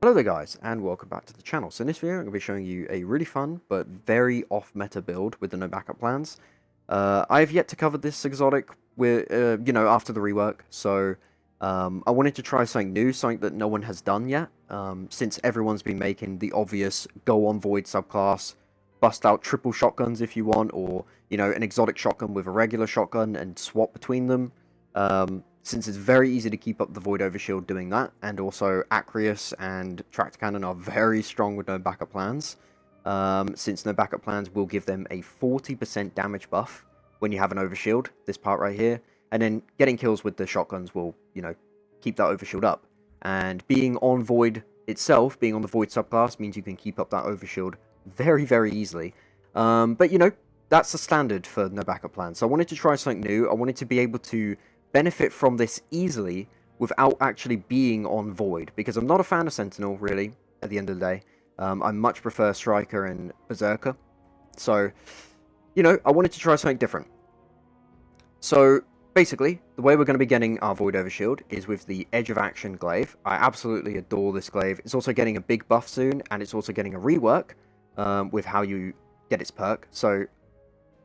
Hello there guys, and welcome back to the channel. So in this video I'm going to be showing you a really fun but very off-meta build with the no backup plans. I have yet to cover this exotic with, after the rework, so I wanted to try something new, something that no one has done yet, since everyone's been making the obvious go on Void subclass, bust out triple shotguns if you want, or, an exotic shotgun with a regular shotgun and swap between them. Since it's very easy to keep up the Void Overshield doing that, and also Acreus and Tractor Cannon are very strong with no backup plans, since no backup plans will give them a 40% damage buff when you have an Overshield, this part right here, and then getting kills with the shotguns will, keep that Overshield up. And being on Void itself, being on the Void subclass, means you can keep up that Overshield very, very easily. But, that's the standard for no backup plans. So I wanted to try something new. I wanted to be able to benefit from this easily without actually being on Void, because I'm not a fan of Sentinel, really, at the end of the day. I much prefer Striker and Berserker. So, I wanted to try something different. So, basically, the way we're going to be getting our Void Overshield is with the Edge of Action glaive. I absolutely adore this glaive. It's also getting a big buff soon, and it's also getting a rework with how you get its perk. So,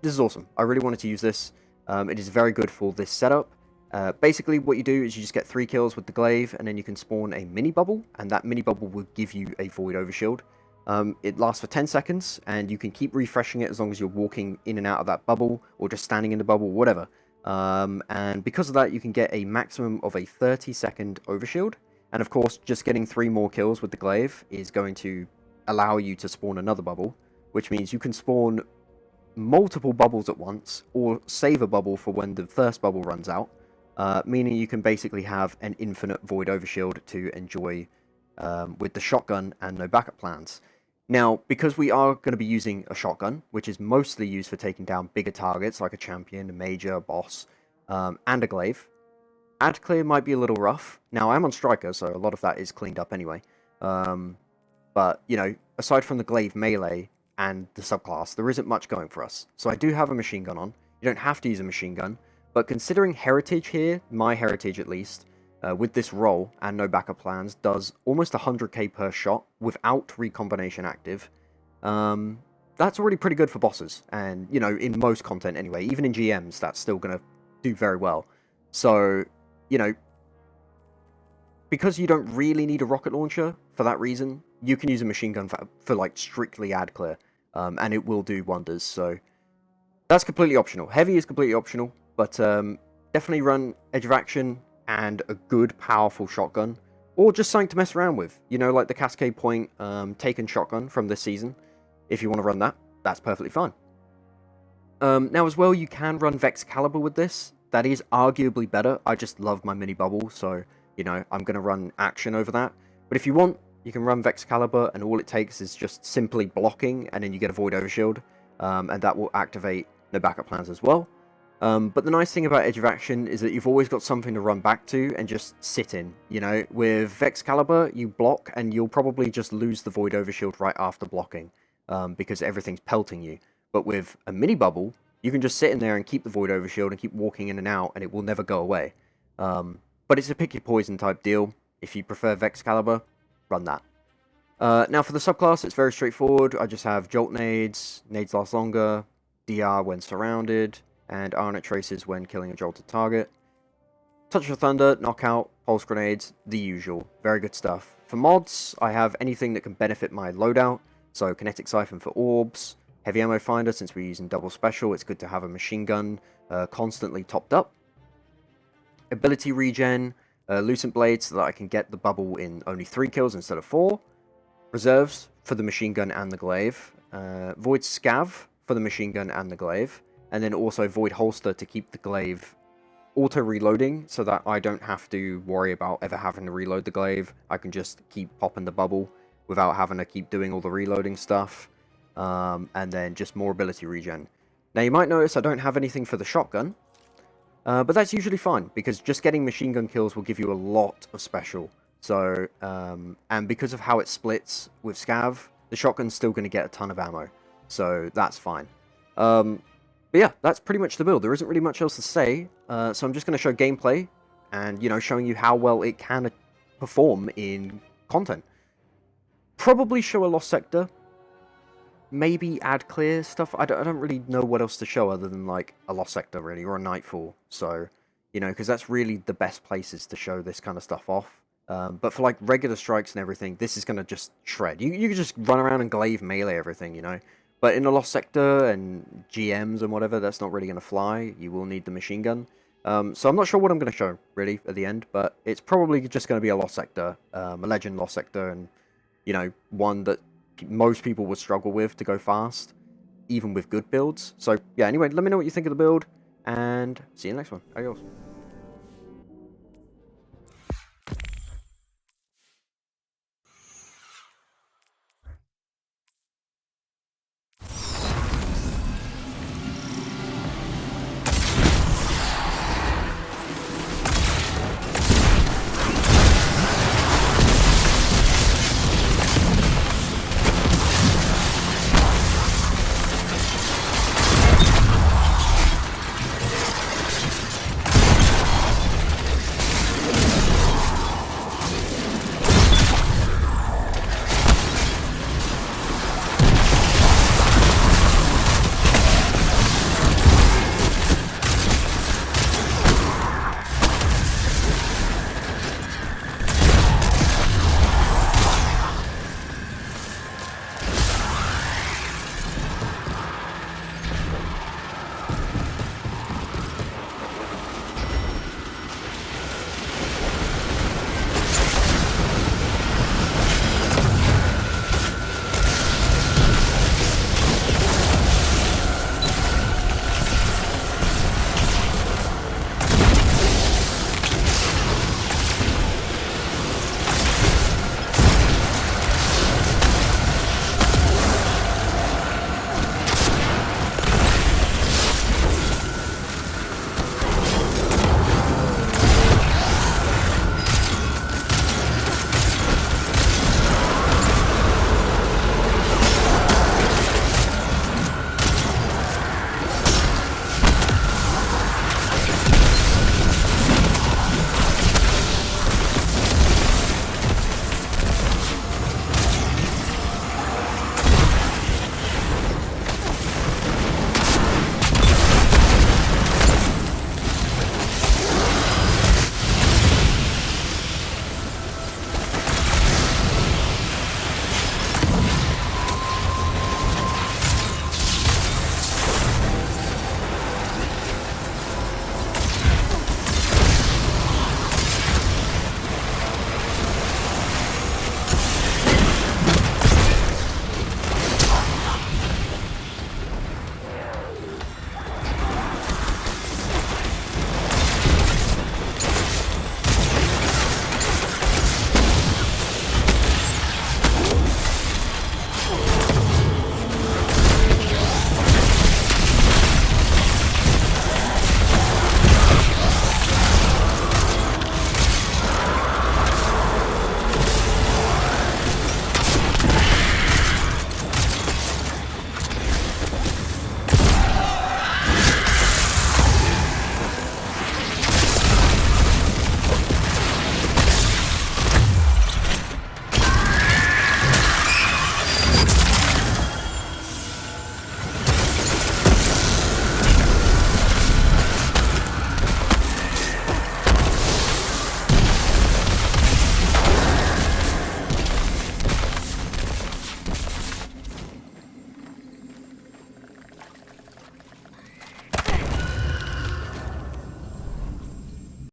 this is awesome. I really wanted to use this. It is very good for this setup. Basically, what you do is you just get 3 kills with the glaive, and then you can spawn a mini bubble, and that mini bubble will give you a Void Overshield. It lasts for 10 seconds, and you can keep refreshing it as long as you're walking in and out of that bubble, or just standing in the bubble, whatever. And because of that, you can get a maximum of a 30-second Overshield, and of course, just getting 3 more kills with the glaive is going to allow you to spawn another bubble, which means you can spawn multiple bubbles at once, or save a bubble for when the first bubble runs out. Meaning you can basically have an infinite Void Overshield to enjoy with the shotgun and no backup plans. Now, because we are going to be using a shotgun, which is mostly used for taking down bigger targets like a champion, a major, a boss, and a glaive, ad clear might be a little rough. Now, I'm on Striker, so a lot of that is cleaned up anyway. But, aside from the glaive melee and the subclass, there isn't much going for us. So I do have a machine gun on. You don't have to use a machine gun. But considering heritage here, my heritage at least, with this roll and no backup plans, does almost 100k per shot without recombination active. That's already pretty good for bosses, and, in most content anyway, even in GMs, that's still going to do very well. So, because you don't really need a rocket launcher for that reason, you can use a machine gun for like, strictly ad clear, and it will do wonders, so that's completely optional. Heavy is completely optional. But definitely run Edge of Action and a good, powerful shotgun. Or just something to mess around with. Like the Cascade Point Taken shotgun from this season. If you want to run that, that's perfectly fine. Now as well, you can run Vexcalibur with this. That is arguably better. I just love my mini bubble, so, I'm going to run Action over that. But if you want, you can run Vexcalibur, and all it takes is just simply blocking, and then you get a Void Overshield. And that will activate no backup plans as well. But the nice thing about Edge of Action is that you've always got something to run back to and just sit in, With Vexcalibur, you block and you'll probably just lose the Void Overshield right after blocking, because everything's pelting you. But with a mini bubble, you can just sit in there and keep the Void Overshield and keep walking in and out, and it will never go away. But it's a pick your poison type deal. If you prefer Vexcalibur, run that. Now for the subclass, it's very straightforward. I just have Jolt Nades, Nades last longer, DR when surrounded, and Ionic traces when killing a jolted target. Touch of Thunder, Knockout, Pulse Grenades, the usual. Very good stuff. For mods, I have anything that can benefit my loadout, so Kinetic Siphon for orbs, Heavy Ammo Finder, since we're using double special, it's good to have a machine gun constantly topped up. Ability Regen, Lucent Blade, so that I can get the bubble in only 3 kills instead of 4. Reserves for the machine gun and the glaive. Void Scav for the machine gun and the glaive. And then also Void Holster to keep the glaive auto-reloading, so that I don't have to worry about ever having to reload the glaive. I can just keep popping the bubble without having to keep doing all the reloading stuff. And then just more ability regen. Now you might notice I don't have anything for the shotgun, but that's usually fine, because just getting machine gun kills will give you a lot of special. So, and because of how it splits with Scav, the shotgun's still going to get a ton of ammo. So that's fine. But yeah, that's pretty much the build. There isn't really much else to say, so I'm just going to show gameplay and, showing you how well it can perform in content. probably show a Lost Sector. Maybe add clear stuff. I don't really know what else to show other than like a Lost Sector really, or a Nightfall. So, you know, because that's really the best places to show this kind of stuff off. But for like regular strikes and everything, this is gonna just shred. You can just run around and glaive melee everything, you know. But in a Lost Sector and GMs and whatever, that's not really gonna fly. You will need the machine gun. So I'm not sure what I'm gonna show really at the end, but it's probably just gonna be a Lost Sector, a Legend Lost Sector, and you know, one that most people would struggle with to go fast, even with good builds. So yeah, anyway, let me know what you think of the build, and see you in the next one. Adios.